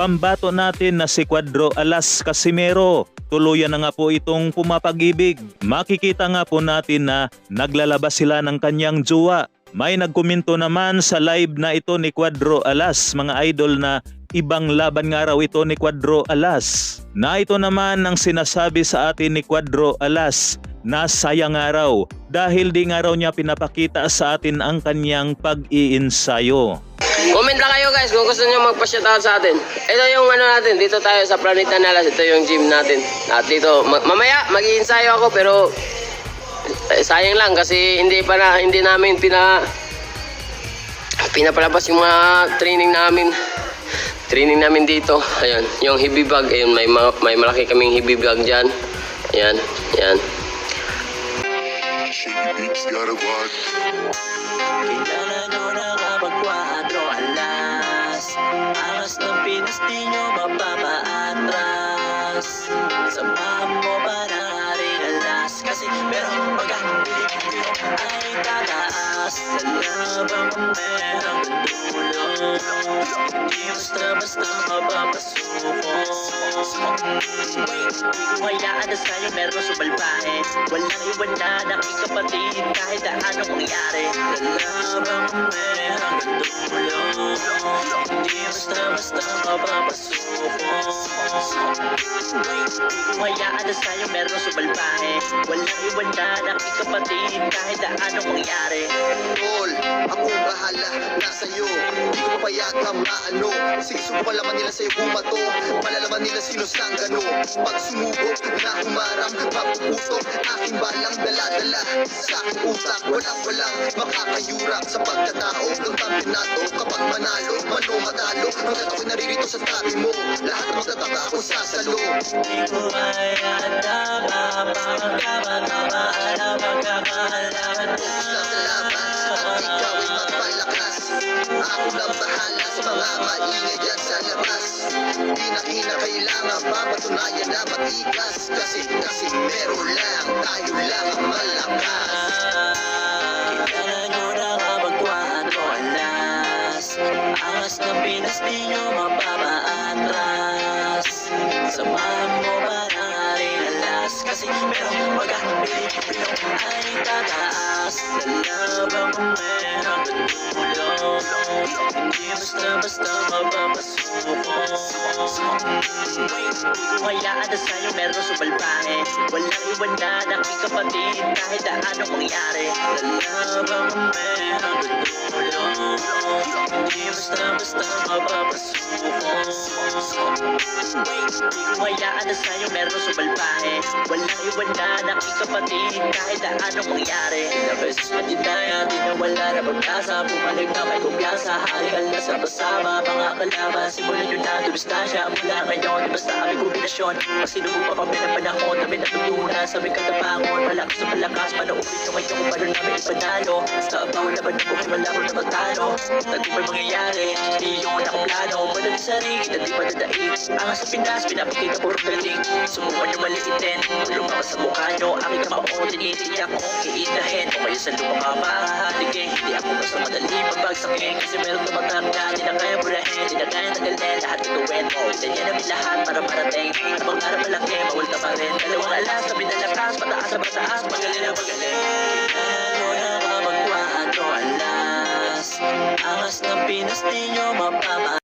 pambato natin na si Cuadro Alas Casimero. Tuluyan na nga po itong pumapag-ibig. Makikita nga po natin na naglalabas sila ng kanyang jowa. May nagkomento naman sa live na ito ni Cuadro Alas, mga idol, na ibang laban nga raw ito ni Cuadro Alas. Na ito naman ang sinasabi sa atin ni Cuadro Alas na sayang nga raw dahil di nga raw niya pinapakita sa atin ang kanyang pag-iinsayo. Comment lang kayo guys kung gusto nyo magpa-shoutout sa atin. Ito yung ano natin, dito tayo sa Planeta Nalas, ito yung gym natin. At dito, mamaya mag-iinsayo ako pero sayang lang kasi hindi namin pinapalabas yung mga training namin dito. Ayan, yung heavy bag, ayun, may malaki kaming heavy bag dyan. Ayan, ayan. Kailangan nyo na kapag Cuadro Alas, angas ng Pinas di nyo mapapaatras. Samahan mo pa na rin alas, kasi meron pag-ahili ay tataas. Sa labang merang dulo, hindi basta-basta mapapasuko. Wait, di ko hayaan na sa'yo meron subalbahe. Walang iwanan ang ikapatid kahit na anong mangyari. Sa labang merang dulo, hindi basta-basta mapapasuko. Wait, di ko hayaan na sa'yo meron subalbahe. Walang iwanan ang ikapatid kahit na anong mangyari. Tol, ako bahala, nasa iyo. Di ko papayagang maano. Sigsug pa laman nila sa'yo bumato. Malalaman nila sino sang gano. Pag sumubok na humarang, mapuputok aking balang dala-dala. Sa aking utak, walang makakayurak sa pagkatao ng kampeonato. Kapag manalo, matalo. Hanggat ako'y naririto sa tabi mo, lahat ng magtataka ako sasalo. Di ko hayaan na mapagkabata-bata magkakahalaman na. Ikaw ay magpalakas. Ako lang bahala sa mga maingay dyan sa labas. Di na kinakailangan papatunayan na matigas. Kasi meron lang, tayo lang ang malakas. Kailangan nyo na kapag Cuadro Alas, angas ng Pinas di nyo mapapaatras. Samahan mo pa na rin alas, kasi merong pag-ahili ay tataas. Sa labang merang dulo, hindi basta-basta mapapasuko. Wait, di ko hayaan na sa'yo meron subalbahe. Walang iwanan ang ikapatid kahit na anong mangyari. Sa labang merang dulo, hindi basta-basta mapapasuko. Wait, di ko hayaan na sa'yo meron subalbahe. Walang iwanan ang ikapatid kahit na anong mangyari. Ilang beses matindaya, di na wala na pag-asa. Bumalik na may kumpiyansa, halikan na sa pasama. Mga kalaban, simulan nyo na dumistansya. Mula ngayon, di basta aming kombinasyon. Pag sinubo pa kami ng panahon, kami natutunan sa aming katabangon. Malakas sa malakas, panaulit nyo ngayon kung paano namin ipanalo. Sa bawal laban ng buhay, wala ko na magtalo. Tagumpay mangyayari, di yun ako plano. Walang sarili, na di madadaig. Angas sa Pinas, pinapakita puro galing. Sumukan nyo maliitin, tulong ako sa mukha nyo. Aking kamaon, tinitiyak kong iitahin. Kung kayo sa lupa ka mahahaligin, hindi ako basta madali mabagsakin. Kasi meron tumatang na, di na kaya burahin, di na kaya tagalin. Lahat ituwin mo, itanyan namin lahat para marating. Habang araw malaki, bawal ka pa rin. Dalawang alas, sabi na lakas, pataas sa mataas, magaling na magaling. Ano na kapag Cuadro Alas, angas ng Pinas di nyo mapapa